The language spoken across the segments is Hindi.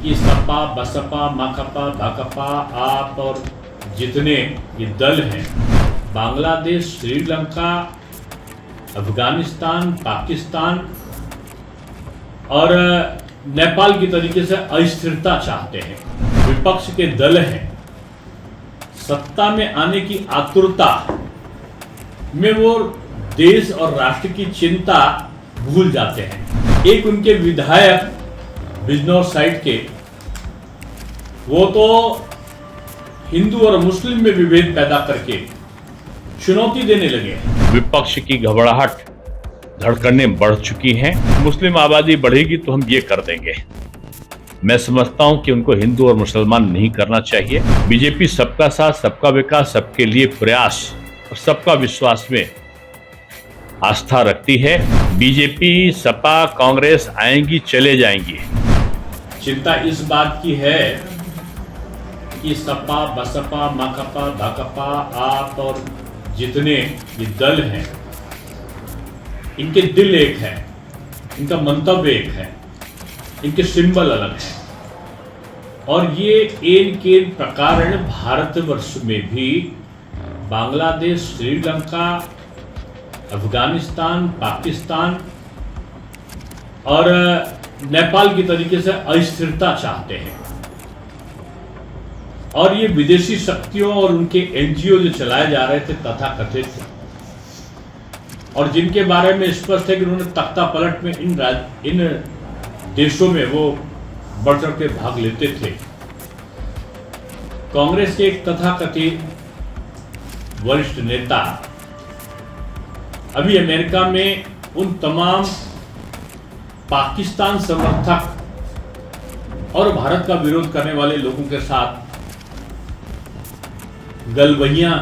ये सपा बसपा माकपा भाकपा आप और जितने ये दल हैं, बांग्लादेश, श्रीलंका, अफगानिस्तान, पाकिस्तान और नेपाल की तरीके से अस्थिरता चाहते हैं। विपक्ष के दल हैं, सत्ता में आने की आतुरता में वो देश और राष्ट्र की चिंता भूल जाते हैं। एक उनके विधायक बिजनौर साइड के, वो तो हिंदू और मुस्लिम में विभेद पैदा करके चुनौती देने लगे। विपक्ष की घबराहट, धड़कनें बढ़ चुकी हैं। मुस्लिम आबादी बढ़ेगी तो हम ये कर देंगे। मैं समझता हूं कि उनको हिंदू और मुसलमान नहीं करना चाहिए। बीजेपी सबका साथ, सबका विकास, सबके लिए प्रयास और सबका विश्वास में आस्था रखती है। बीजेपी, सपा, कांग्रेस आएंगी, चले जाएंगी। चिंता इस बात की है कि सपा बसपा माकपा भाकपा आप और जितने ये दल हैं, इनके दिल एक है, इनका मंतव्य एक है, इनके सिंबल अलग हैं और ये एक के प्रकार भारतवर्ष में भी बांग्लादेश, श्रीलंका, अफगानिस्तान, पाकिस्तान और नेपाल की तरीके से अस्थिरता चाहते हैं। और ये विदेशी शक्तियों और उनके एनजीओ जो चलाए जा रहे थे तथाकथित, और जिनके बारे में स्पष्ट है कि उन्होंने तख्ता पलट में इन देशों में वो बढ़ चढ़ के भाग लेते थे। कांग्रेस के एक तथाकथित वरिष्ठ नेता अभी अमेरिका में उन तमाम पाकिस्तान समर्थक और भारत का विरोध करने वाले लोगों के साथ गलबैयां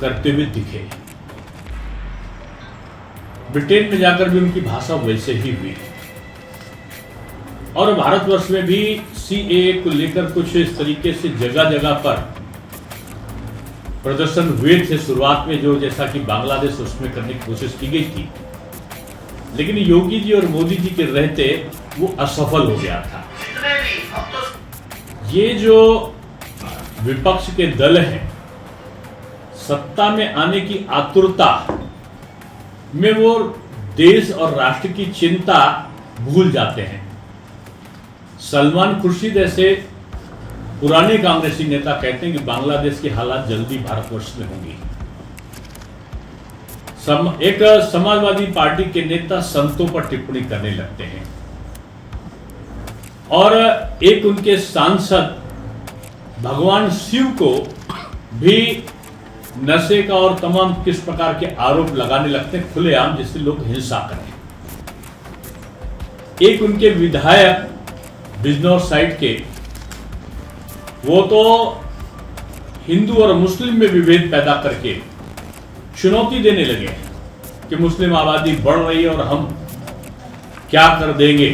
करते हुए दिखे। ब्रिटेन में जाकर भी उनकी भाषा वैसे ही हुई और भारतवर्ष में भी सीएए को लेकर कुछ इस तरीके से जगह जगह पर प्रदर्शन हुए थे शुरुआत में, जो जैसा कि बांग्लादेश उसमें करने की कोशिश की गई थी, लेकिन योगी जी और मोदी जी के रहते वो असफल हो गया था। ये जो विपक्ष के दल हैं, सत्ता में आने की आतुरता में वो देश और राष्ट्र की चिंता भूल जाते हैं। सलमान खुर्शीद ऐसे पुराने कांग्रेसी नेता कहते हैं कि बांग्लादेश के हालात जल्दी भारतवर्ष में होंगी। एक समाजवादी पार्टी के नेता संतों पर टिप्पणी करने लगते हैं और एक उनके सांसद भगवान शिव को भी नशे का और तमाम किस प्रकार के आरोप लगाने लगते हैं खुलेआम, जिससे लोग हिंसा करें। एक उनके विधायक बिजनौर साइड के, वो तो हिंदू और मुस्लिम में विभेद पैदा करके चुनौती देने लगे कि मुस्लिम आबादी बढ़ रही है और हम क्या कर देंगे।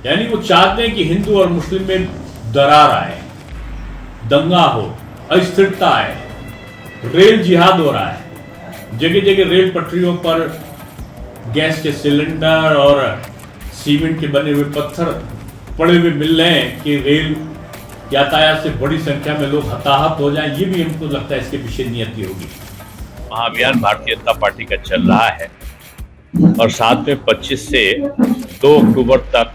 यानी वो चाहते हैं कि हिंदू और मुस्लिम में दरार आए, दंगा हो, अस्थिरता आए। रेल जिहाद हो रहा है, जगह जगह रेल पटरियों पर गैस के सिलेंडर और सीमेंट के बने हुए पत्थर पड़े हुए मिल रहे हैं कि रेल यातायात से बड़ी संख्या में लोग हताहत हो जाएं। ये भी हमको लगता है इसके पीछे नियति होगी। महाअभियान भारतीय जनता पार्टी का चल रहा है और साथ में 25 से 2 अक्टूबर तक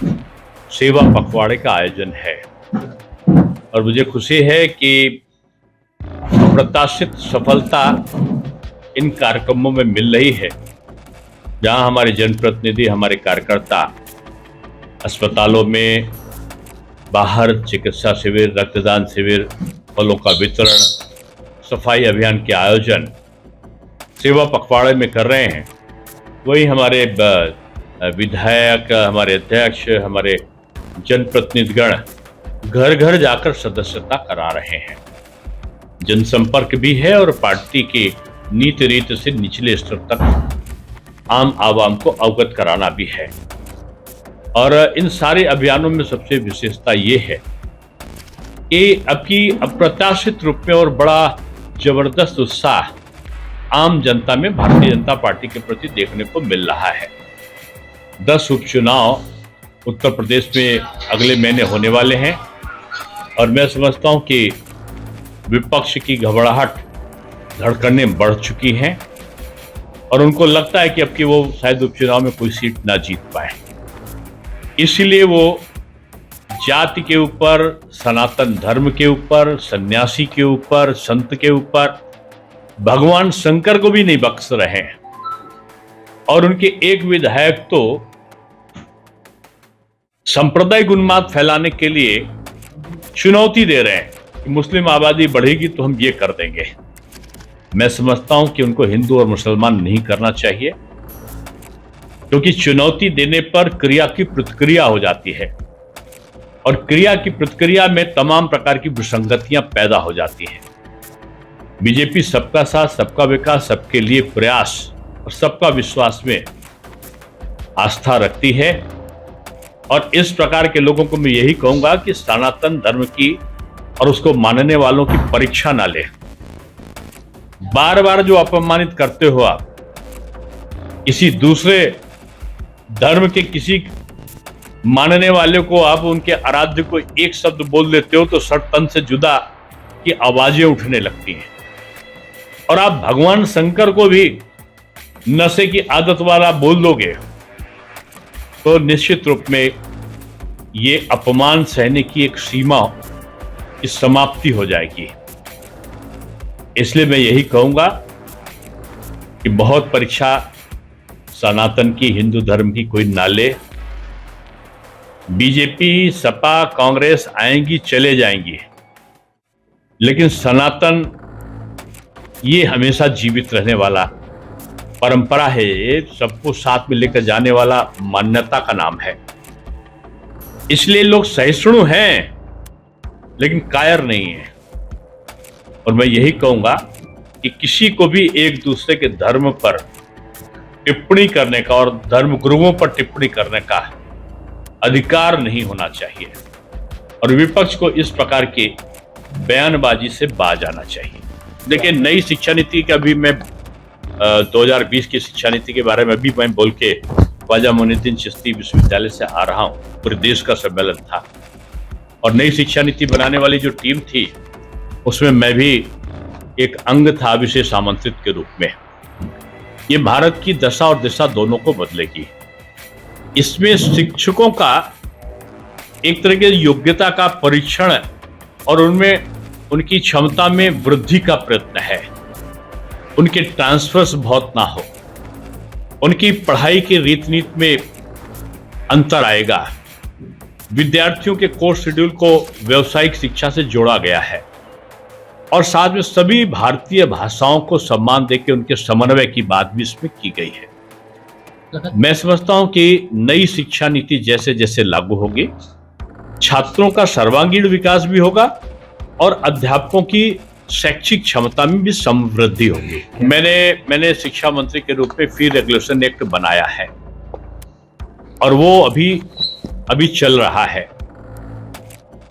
सेवा पखवाड़े का आयोजन है और मुझे खुशी है कि अप्रत्याशित सफलता इन कार्यक्रमों में मिल रही है, जहां हमारे जनप्रतिनिधि, हमारे कार्यकर्ता अस्पतालों में, बाहर चिकित्सा शिविर, रक्तदान शिविर, फलों का वितरण, सफाई अभियान के आयोजन सेवा पखवाड़े में कर रहे हैं। वही हमारे विधायक, हमारे अध्यक्ष, हमारे जनप्रतिनिधिगण घर घर जाकर सदस्यता करा रहे हैं। जनसंपर्क भी है और पार्टी के नीति रीति से निचले स्तर तक आम आवाम को अवगत कराना भी है। और इन सारे अभियानों में सबसे विशेषता ये है कि अब की अप्रत्याशित रूप में और बड़ा जबरदस्त उत्साह आम जनता में भारतीय जनता पार्टी के प्रति देखने को मिल रहा है। 10 उपचुनाव उत्तर प्रदेश में अगले महीने होने वाले हैं और मैं समझता हूं कि विपक्ष की घबराहट धड़कनें बढ़ चुकी हैं और उनको लगता है कि अब कि वो शायद उपचुनाव में कोई सीट ना जीत पाए। इसलिए वो जाति के ऊपर, सनातन धर्म के ऊपर, सन्यासी के ऊपर, संत के ऊपर, भगवान शंकर को भी नहीं बख्श रहे हैं। और उनके एक विधायक तो सांप्रदायिक उन्माद फैलाने के लिए चुनौती दे रहे हैं कि मुस्लिम आबादी बढ़ेगी तो हम ये कर देंगे। मैं समझता हूं कि उनको हिंदू और मुसलमान नहीं करना चाहिए, क्योंकि चुनौती देने पर क्रिया की प्रतिक्रिया हो जाती है और क्रिया की प्रतिक्रिया में तमाम प्रकार की विसंगतियां पैदा हो जाती हैं। बीजेपी सबका साथ, सबका विकास, सबके लिए प्रयास और सबका विश्वास में आस्था रखती है और इस प्रकार के लोगों को मैं यही कहूंगा कि सनातन धर्म की और उसको मानने वालों की परीक्षा ना ले। बार बार जो अपमानित करते हो आप किसी दूसरे धर्म के किसी मानने वाले को, आप उनके आराध्य को एक शब्द बोल देते हो तो सर तन से जुदा की आवाजें उठने लगती हैं। और आप भगवान शंकर को भी नशे की आदत वाला बोल दोगे तो निश्चित रूप में ये अपमान सहने की एक सीमा की समाप्ति हो जाएगी। इसलिए मैं यही कहूंगा कि बहुत परीक्षा सनातन की, हिंदू धर्म की कोई ना ले। बीजेपी, सपा, कांग्रेस आएंगी, चले जाएंगी, लेकिन सनातन ये हमेशा जीवित रहने वाला परंपरा है। ये सबको साथ में लेकर जाने वाला मान्यता का नाम है। इसलिए लोग सहिष्णु हैं लेकिन कायर नहीं है। और मैं यही कहूंगा कि किसी को भी एक दूसरे के धर्म पर टिप्पणी करने का और धर्म गुरुओं पर टिप्पणी करने का अधिकार नहीं होना चाहिए और विपक्ष को इस प्रकार की बयानबाजी से बाज आना चाहिए। देखिए, नई शिक्षा नीति का भी मैं 2020 की शिक्षा नीति के बारे में भी मैं बोल के ख्वाजा मोइनुद्दीन चिश्ती विश्वविद्यालय से आ रहा हूं। पूरे देश का सम्मेलन था और नई शिक्षा नीति बनाने वाली जो टीम थी उसमें मैं भी एक अंग था, विशेष आमंत्रित के रूप में। ये भारत की दशा और दिशा दोनों को बदलेगी। इसमें शिक्षकों का एक तरह की योग्यता का परीक्षण और उनमें उनकी क्षमता में वृद्धि का प्रयत्न है। उनके ट्रांसफर्स बहुत ना हो, उनकी पढ़ाई की रीति नीति में अंतर आएगा। विद्यार्थियों के कोर्स शेड्यूल को व्यावसायिक शिक्षा से जोड़ा गया है और साथ में सभी भारतीय भाषाओं को सम्मान देकर उनके समन्वय की बात भी इसमें की गई है। मैं समझता हूं कि नई शिक्षा नीति जैसे जैसे लागू होगी, छात्रों का सर्वांगीण विकास भी होगा और अध्यापकों की शैक्षिक क्षमता में भी समृद्धि होगी। मैंने शिक्षा मंत्री के रूप में फी रेगुलेशन एक्ट बनाया है और वो अभी चल रहा है।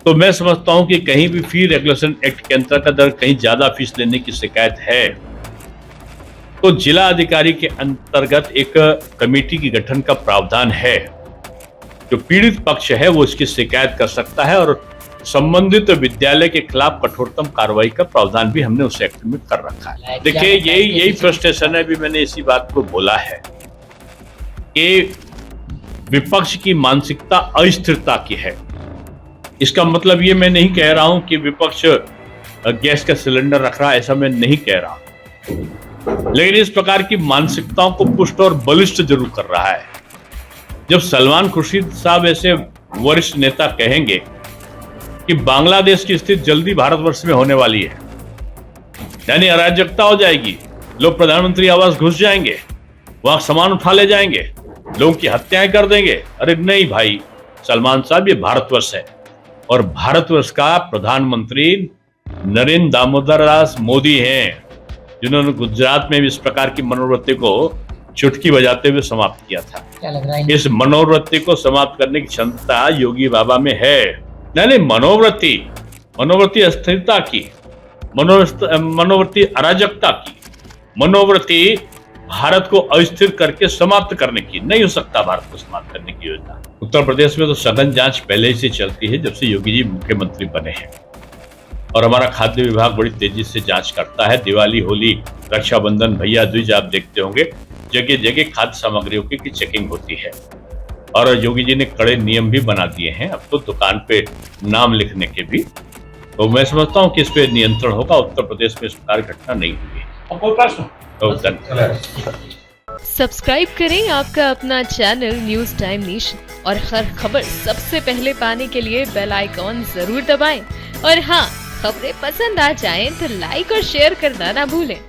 तो मैं समझता हूं कि कहीं भी फी रेगुलेशन एक्ट के अंतर्गत अगर कहीं ज्यादा फीस लेने की शिकायत है तो जिला अधिकारी के अंतर्गत एक कमेटी की गठन का प्रावधान है। जो पीड़ित पक्ष है वो इसकी शिकायत कर सकता है और संबंधित विद्यालय के खिलाफ कठोरतम कार्रवाई का प्रावधान भी हमने उस एक्ट में कर रखा है। देखिए, यही फ्रस्ट्रेशन है। भी मैंने इसी बात को बोला है कि विपक्ष की मानसिकता अस्थिरता की है। इसका मतलब ये मैं नहीं कह रहा हूं कि विपक्ष गैस का सिलेंडर रख रहा है, ऐसा मैं नहीं कह रहा, लेकिन इस प्रकार की मानसिकताओं को पुष्ट और बलिष्ठ जरूर कर रहा है। जब सलमान खुर्शीद साहब ऐसे वरिष्ठ नेता कहेंगे कि बांग्लादेश की स्थिति जल्दी भारतवर्ष में होने वाली है, यानी अराजकता हो जाएगी, लोग प्रधानमंत्री आवास घुस जाएंगे, वहां सामान उठा ले जाएंगे, लोगों की हत्याएं कर देंगे। अरे नहीं भाई सलमान साहब, ये भारतवर्ष है और भारतवर्ष का प्रधानमंत्री नरेंद्र दामोदर दास मोदी हैं, जिन्होंने गुजरात में भी इस प्रकार की मनोवृत्ति को चुटकी बजाते हुए समाप्त किया था। क्या लग रहा है? इस मनोवृत्ति को समाप्त करने की क्षमता योगी बाबा में है। नहीं, मनोवृत्ति अस्थिरता की, मनोवृत्ति अराजकता की, मनोवृत्ति भारत को अस्थिर करके समाप्त करने की, नहीं हो सकता भारत को समाप्त करने की योजना। उत्तर प्रदेश में तो सघन जांच पहले ही से चलती है जब से योगी जी मुख्यमंत्री बने हैं, और हमारा खाद्य विभाग बड़ी तेजी से जांच करता है। दिवाली, होली, रक्षाबंधन, भैया दूज आप देखते होंगे जगह जगह खाद्य सामग्रियों की चेकिंग होती है, और योगी जी ने कड़े नियम भी बना दिए हैं, अब तो दुकान पे नाम लिखने के भी। तो मैं समझता हूँ कि इस पे नियंत्रण होगा। उत्तर प्रदेश में इस प्रकार घटना नहीं हुई। कोई प्रश्न? सब्सक्राइब करें आपका अपना चैनल न्यूज टाइम नेशन, और हर खबर सबसे पहले पाने के लिए बेल आइकॉन जरूर दबाएं। और हाँ, खबरें पसंद आ जाएं तो लाइक और शेयर करना ना भूलें।